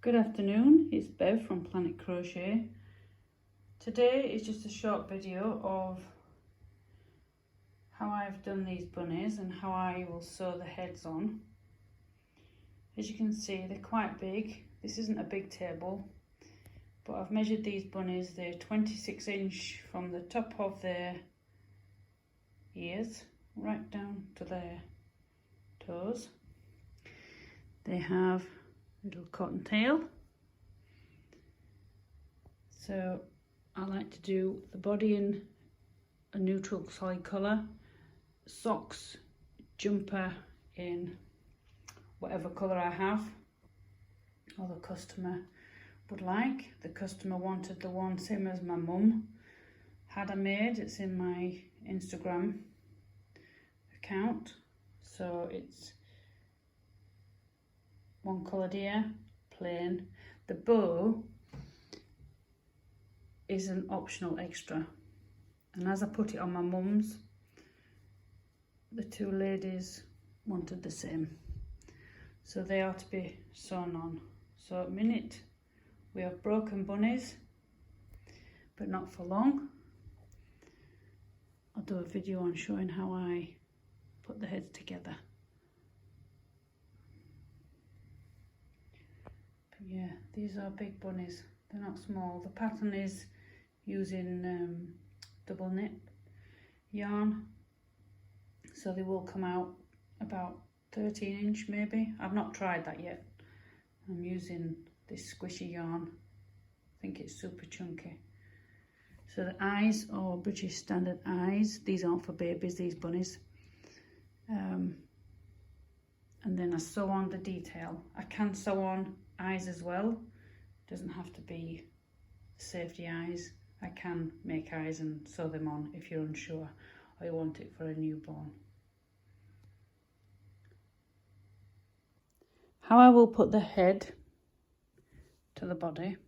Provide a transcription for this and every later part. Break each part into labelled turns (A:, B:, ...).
A: Good afternoon, it's Bev from Planetcrochet. Today is just a short video of how I've done these bunnies and how I will sew the heads on. As you can see, they're quite big. This isn't a big table, but I've measured these bunnies. They're 26 inch from the top of their ears right down to their toes. They have little cotton tail. So I like to do the body in a neutral solid colour, socks, jumper in whatever colour I have or the customer would like. The customer wanted the one same as my mum had I made. It's in my Instagram account. So it's one coloured here, plain. The bow is an optional extra, and as I put it on my mum's, the two ladies wanted the same, so they are to be sewn on. So at the minute we have broken bunnies, but not for long. I'll do a video on showing how I put the heads together. Yeah, these are big bunnies, they're not small. The pattern is using double knit yarn, so they will come out about 13 inch maybe. I've not tried that yet. I'm using this squishy yarn. I think it's super chunky. So the eyes are British standard eyes. These aren't for babies, these bunnies. And then I sew on the detail. I can sew on eyes as well. It doesn't have to be safety eyes. I can make eyes and sew them on if you're unsure or you want it for a newborn. How I will put the head to the body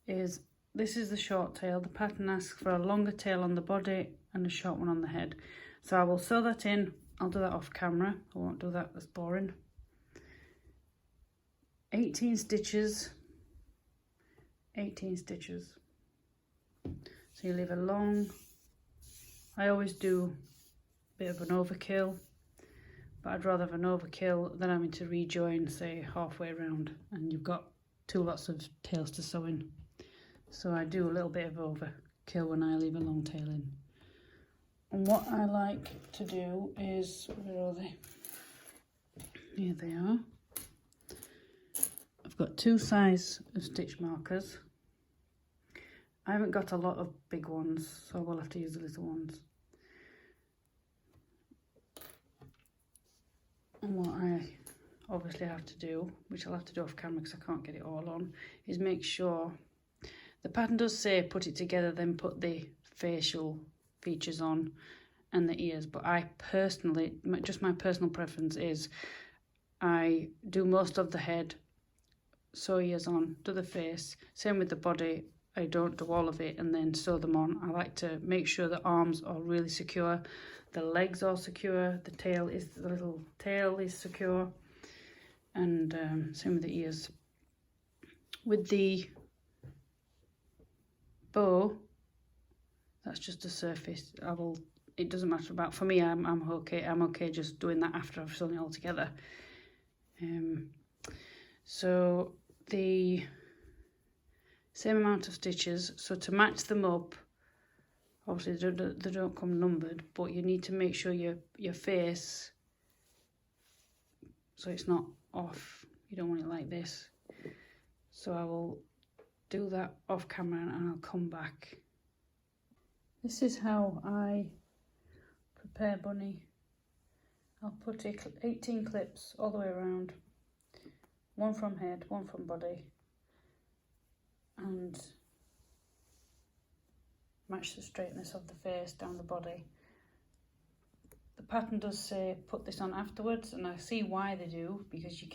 A: is, this is the short tail. The pattern asks for a longer tail on the body and a short one on the head. So I will sew that in. I'll do that off camera. I won't do that, that's boring. 18 stitches. 18 stitches. So you leave a long, I always do a bit of an overkill, but I'd rather have an overkill than having to rejoin, say, halfway around and you've got two lots of tails to sew in. So I do a little bit of overkill when I leave a long tail in. And what I like to do is, where are they? Here they are. I've got two size of stitch markers. I haven't got a lot of big ones, so I will have to use the little ones. And what I obviously have to do, which I'll have to do off camera because I can't get it all on, is make sure, the pattern does say put it together, then put the facial features on and the ears, but I personally, just my personal preference is, I do most of the head, sew ears on, do the face, same with the body. I don't do all of it and then sew them on. I like to make sure the arms are really secure, the legs are secure, the tail is, the little tail is secure, and same with the ears. With the bow, that's just a surface. It doesn't matter about, for me, I'm okay just doing that after I've sewn it all together. So the same amount of stitches, so to match them up, obviously they don't come numbered, but you need to make sure your face, so it's not off, you don't want it like this. So I will do that off camera and I'll come back. This is how I prepare bunny. I'll put 18 clips all the way around, one from head, one from body, and match the straightness of the face down the body. The pattern does say put this on afterwards, and I see why they do, because it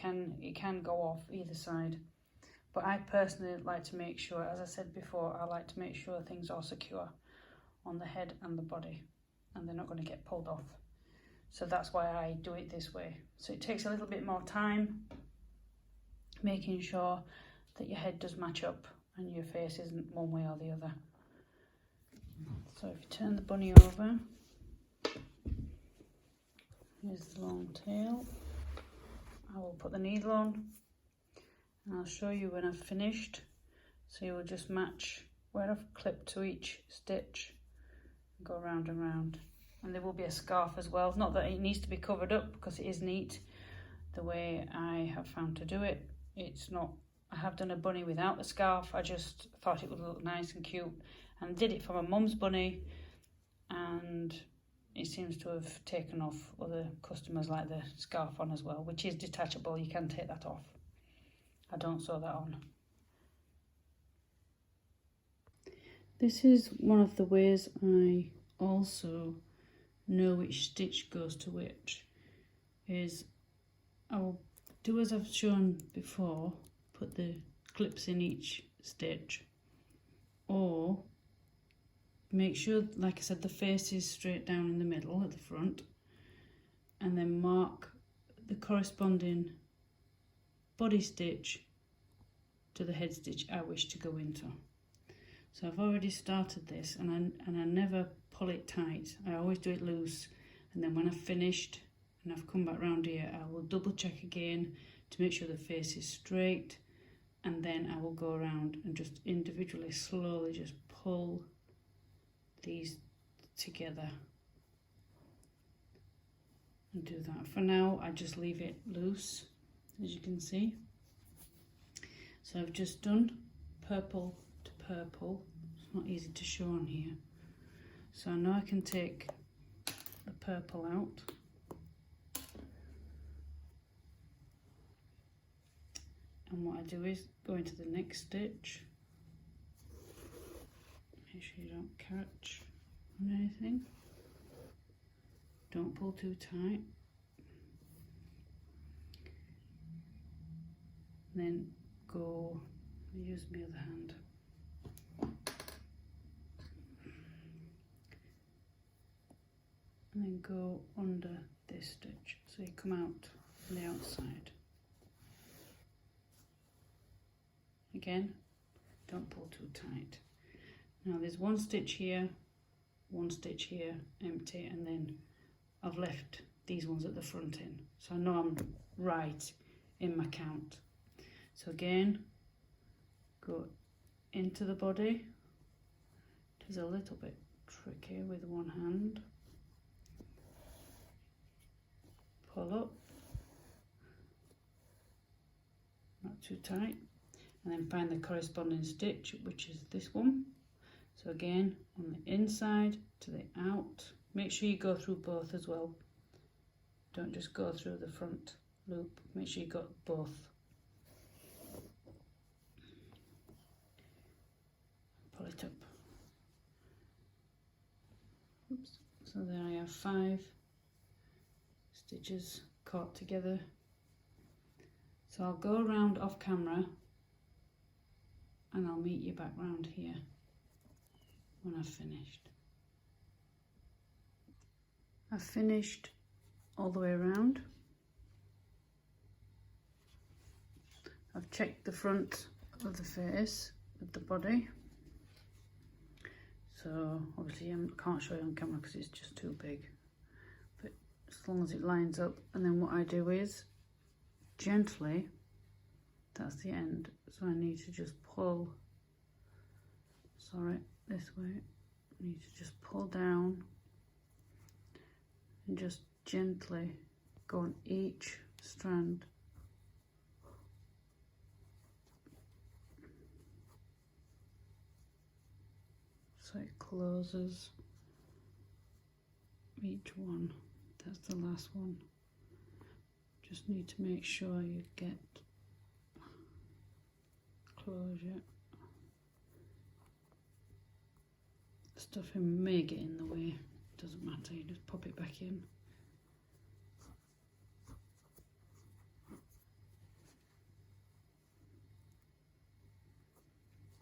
A: can go off either side. But I personally like to make sure, as I said before, I like to make sure things are secure on the head and the body and they're not going to get pulled off. So that's why I do it this way. So it takes a little bit more time making sure that your head does match up and your face isn't one way or the other. So if you turn the bunny over, here's the long tail. I will put the needle on and I'll show you when I've finished. So you will just match where I've clipped to each stitch and go round and round. And there will be a scarf as well. Not that it needs to be covered up because it is neat the way I have found to do it. It's not, I have done a bunny without the scarf. I just thought it would look nice and cute and did it for my mum's bunny, and it seems to have taken off. Other customers like the scarf on as well, which is detachable. You can take that off. I don't sew that on. This is one of the ways I also know which stitch goes to which, is I will do as I've shown before, put the clips in each stitch, or make sure, like I said, the face is straight down in the middle at the front, and then mark the corresponding body stitch to the head stitch I wish to go into. So I've already started this, and I never pull it tight. I always do it loose, and then when I've finished and I've come back round here, I will double check again to make sure the face is straight, and then I will go around and just individually slowly just pull these together and do that. For now I just leave it loose, as you can see. So I've just done purple to purple. It's not easy to show on here, so I know I can take the purple out, and what I do is go into the next stitch. Make sure you don't catch on anything. Don't pull too tight. And then go, use my other hand. And then go under this stitch, so you come out from the outside. Again, don't pull too tight. Now there's one stitch here, empty, and then I've left these ones at the front end, so I know I'm right in my count. So again, go into the body. It is a little bit tricky with one hand. Pull up, not too tight, and then find the corresponding stitch, which is this one. So again, on the inside to the out. Make sure you go through both as well. Don't just go through the front loop. Make sure you got both. Pull it up. Oops. So there I have 5 stitches caught together. So I'll go around off camera and I'll meet you back round here when I've finished. I've finished all the way around. I've checked the front of the face with the body. So obviously I can't show you on camera because it's just too big. But as long as it lines up, and then what I do is gently, that's the end. So I need to just pull, sorry, this way. I need to just pull down and just gently go on each strand. So it closes each one. That's the last one. Just need to make sure you get closure. Stuffing may get in the way, doesn't matter, you just pop it back in.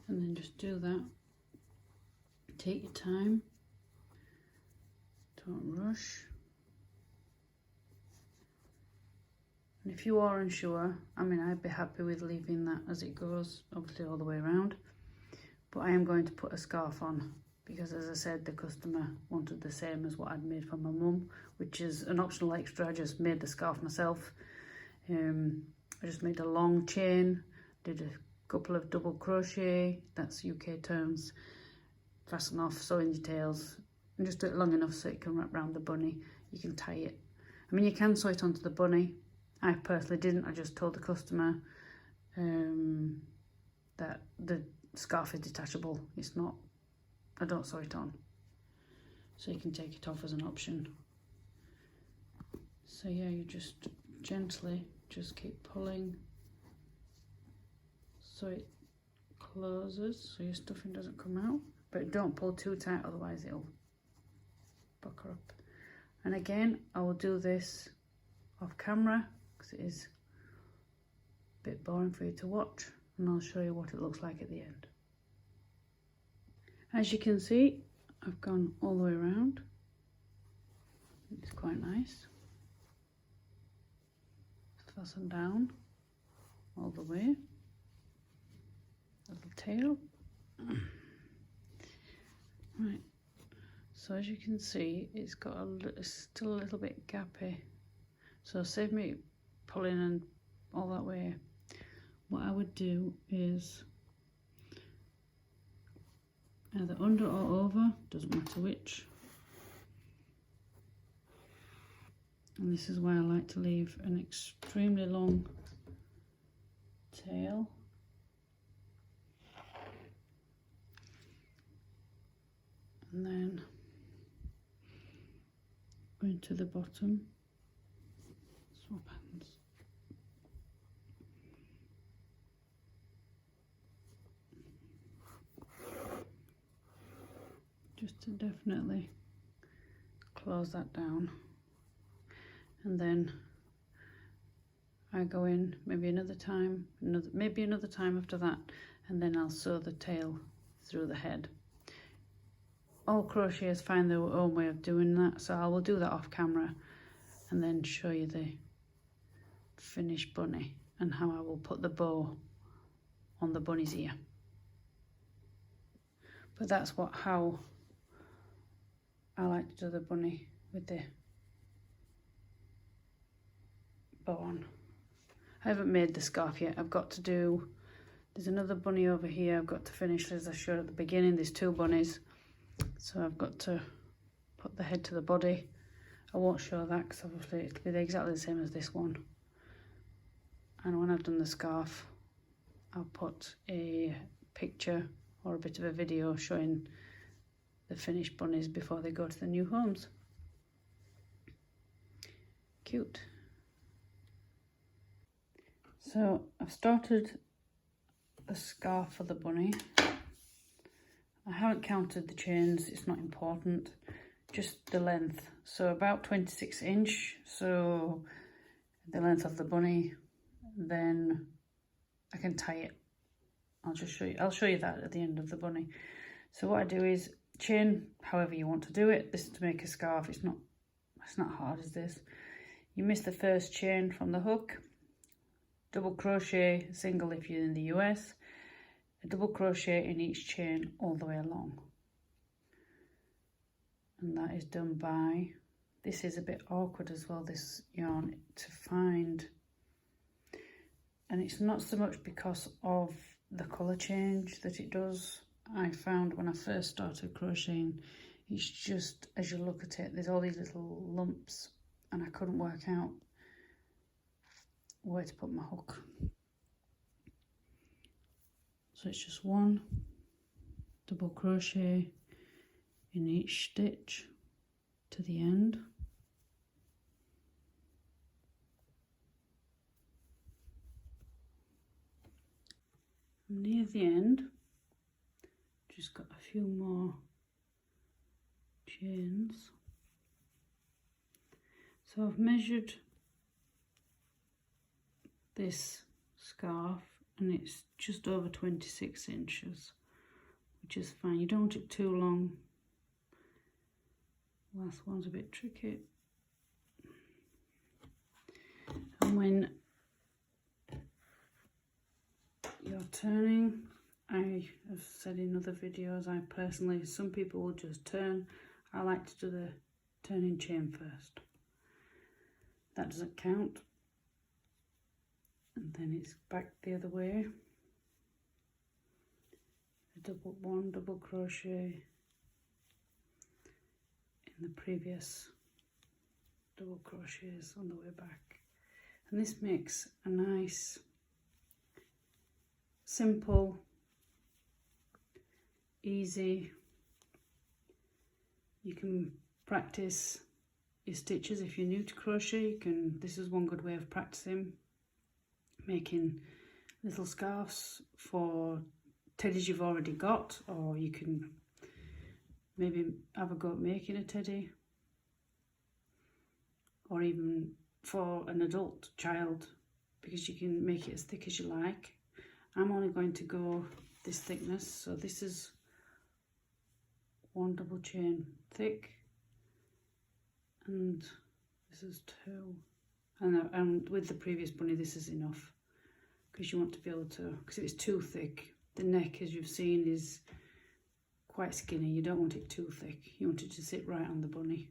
A: And then just do that. Take your time, don't rush. And if you are unsure, I mean, I'd be happy with leaving that as it goes, obviously all the way around. But I am going to put a scarf on because, as I said, the customer wanted the same as what I'd made for my mum, which is an optional extra. I just made the scarf myself. I just made a long chain, did a couple of double crochet, that's UK terms, fasten off, sewing details, and just do it long enough so it can wrap around the bunny. You can tie it. I mean, you can sew it onto the bunny. I personally didn't. I just told the customer that the scarf is detachable. It's not, I don't sew it on. So you can take it off as an option. So yeah, you just gently just keep pulling so it closes, so your stuffing doesn't come out. But don't pull too tight, otherwise it'll pucker up. And again, I will do this off camera because it is a bit boring for you to watch, and I'll show you what it looks like at the end. As you can see, I've gone all the way around. It's quite nice. Fasten down all the way. Little tail. Right. So as you can see, it's got still a little bit gappy. So save me pulling and all that way. What I would do is either under or over, doesn't matter which. And this is why I like to leave an extremely long tail. And then going to the bottom, swap hands. Just to definitely close that down. And then I go in maybe another time, maybe another time after that, and then I'll sew the tail through the head. All crocheters find their own way of doing that, so I will do that off camera and then show you the finished bunny and how I will put the bow on the bunny's ear. But that's how I like to do the bunny with the bow on. I haven't made the scarf yet. I've got to do, there's another bunny over here I've got to finish, as I showed at the beginning. There's two bunnies, so I've got to put the head to the body. I won't show that because obviously it'll be exactly the same as this one. And when I've done the scarf, I'll put a picture or a bit of a video showing the finished bunnies before they go to the new homes. Cute. So I've started the scarf for the bunny. I haven't counted the chains, it's not important, just the length. So about 26 inch, so the length of the bunny, then I can tie it. I'll show you that at the end of the bunny. So what I do is chain however you want to do it. This is to make a scarf, it's not hard as this. You miss the first chain from the hook, double crochet, single if you're in the US, a double crochet in each chain all the way along. And that is done by, this is a bit awkward as well, this yarn to find. And it's not so much because of the colour change that it does. I found when I first started crocheting, it's just, as you look at it, there's all these little lumps and I couldn't work out where to put my hook. So it's just one double crochet in each stitch to the end. Near the end, just got a few more chains. So I've measured this scarf and it's just over 26 inches, which is fine. You don't want it too long. Last one's a bit tricky. And when you're turning, I have said in other videos, I personally, some people will just turn. I like to do the turning chain first. That doesn't count. And then it's back the other way. One double crochet in the previous double crochets on the way back. And this makes a nice, simple, easy. You can practice your stitches if you're new to crochet. This is one good way of practicing, making little scarves for teddies you've already got, or you can maybe have a go at making a teddy, or even for an adult child, because you can make it as thick as you like. I'm only going to go this thickness, so this is 1 double chain thick, and this is 2, and with the previous bunny this is enough, because you want to be able to, because if it's too thick, the neck, as you've seen, is quite skinny. You don't want it too thick, you want it to sit right on the bunny.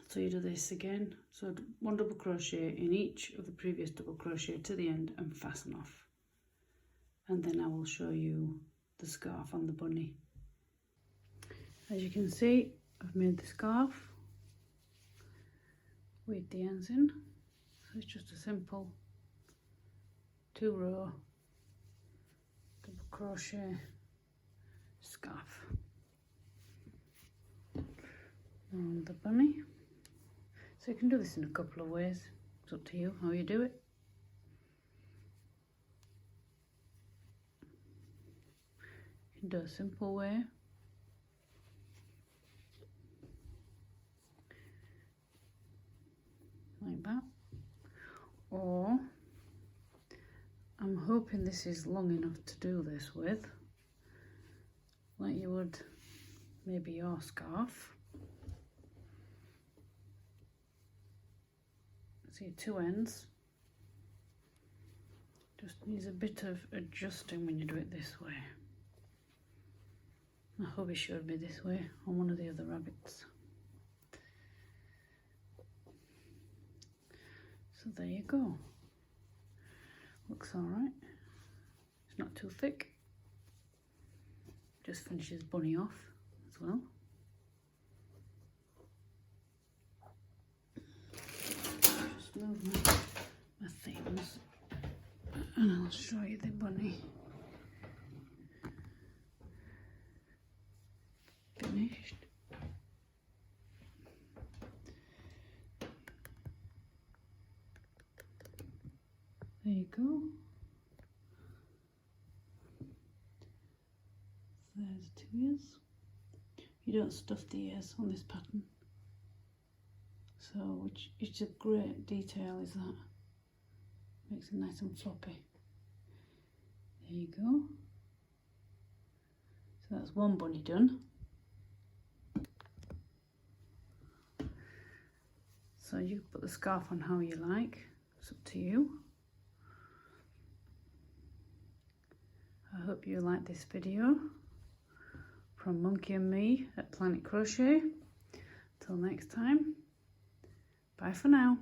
A: So you do this again, so 1 double crochet in each of the previous double crochet to the end and fasten off, and then I will show you the scarf on the bunny. As you can see, I've made the scarf with the ends in, so it's just a simple 2-row double crochet scarf around the bunny. So you can do this in a couple of ways, it's up to you how you do it. You can do a simple way, like that, or I'm hoping this is long enough to do this with, like you would maybe your scarf. See, 2 ends, just needs a bit of adjusting when you do it this way. I hope it showed me this way on one of the other rabbits. So there you go. Looks alright. It's not too thick. Just finishes bunny off as well. Just move my things and I'll show you the bunny. Finished. There you go. There's 2 ears. You don't stuff the ears on this pattern. So, which is a great detail, is that? Makes it nice and floppy. There you go. So that's one bunny done. So you put the scarf on how you like. It's up to you. I hope you like this video from Monkey and me at Planet Crochet. Till next time, bye for now.